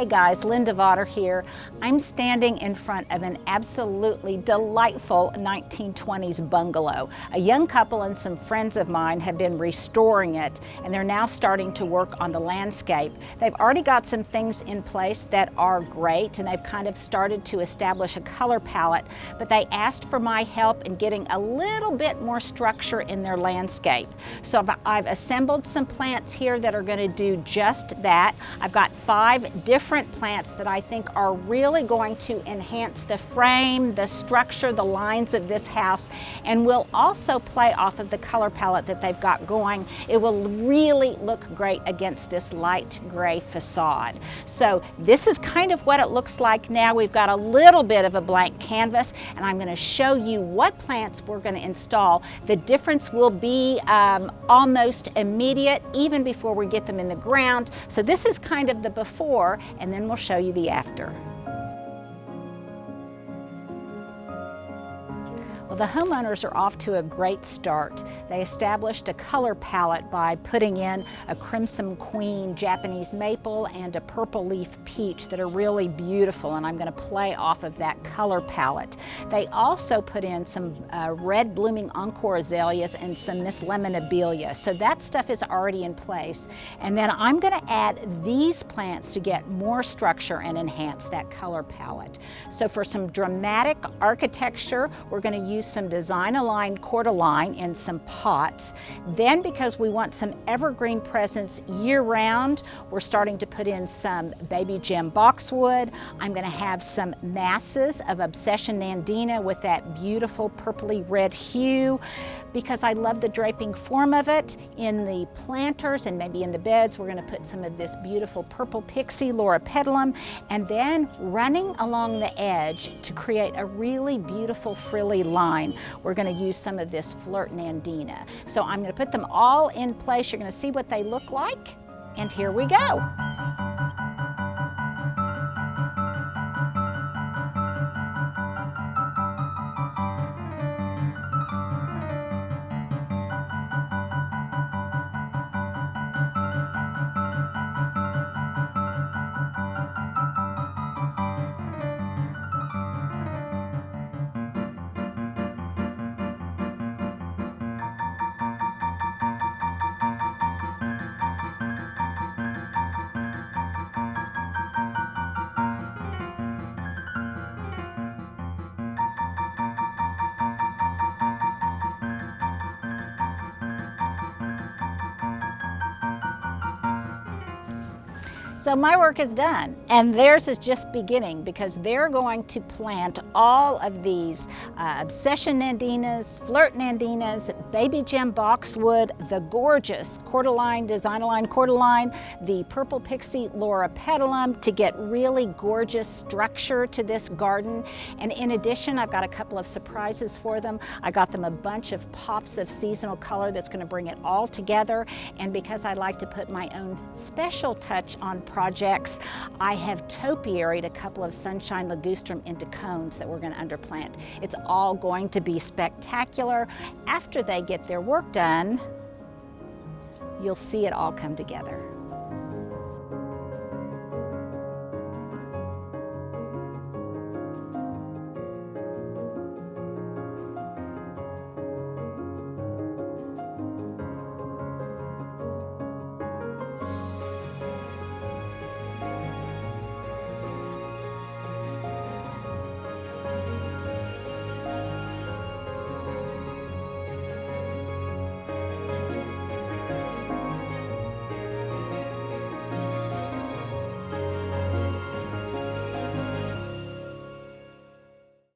Hey guys, Linda Vater here. I'm standing in front of an absolutely delightful 1920s bungalow. A young couple and some friends of mine have been restoring it, and they're now starting to work on the landscape. They've already got some things in place that are great, and they've kind of started to establish a color palette, but they asked for my help in getting a little bit more structure in their landscape. So I've assembled some plants here that are going to do just that. I've got 5 different plants that I think are really going to enhance the frame, the structure, the lines of this house, and will also play off of the color palette that they've got going. It will really look great against this light gray facade. So this is kind of what it looks like now. We've got a little bit of a blank canvas, and I'm going to show you what plants we're going to install. The difference will be almost immediate, even before we get them in the ground. So this is kind of the before, and then we'll show you the after. Well, the homeowners are off to a great start. They established a color palette by putting in a crimson queen Japanese maple and a purple leaf peach that are really beautiful, and I'm going to play off of that color palette. They also put in some red blooming encore azaleas and some Miss Lemonabelia, so that stuff is already in place. And then I'm going to add these plants to get more structure and enhance that color palette. So for some dramatic architecture, we're going to use some design-aligned cordyline in some pots. Then, because we want some evergreen presence year-round, we're starting to put in some baby gem boxwood. I'm going to have some masses of Obsession Nandina with that beautiful purpley red hue, because I love the draping form of it. In the planters and maybe in the beds, we're going to put some of this beautiful purple pixie loropetalum, and then running along the edge to create a really beautiful frilly line, we're going to use some of this Flirt Nandina. So I'm going to put them all in place. You're going to see what they look like, and here we go. So my work is done, and theirs is just beginning, because they're going to plant all of these Obsession Nandinas, Flirt Nandinas, baby gem boxwood, the gorgeous cordyline, design-aligned cordyline, the purple pixie loropetalum, to get really gorgeous structure to this garden. And in addition, I've got a couple of surprises for them. I got them a bunch of pops of seasonal color that's going to bring it all together. And because I like to put my own special touch on projects, I have topiaried a couple of sunshine ligustrum into cones that we're going to underplant. It's all going to be spectacular. After they get their work done, you'll see it all come together.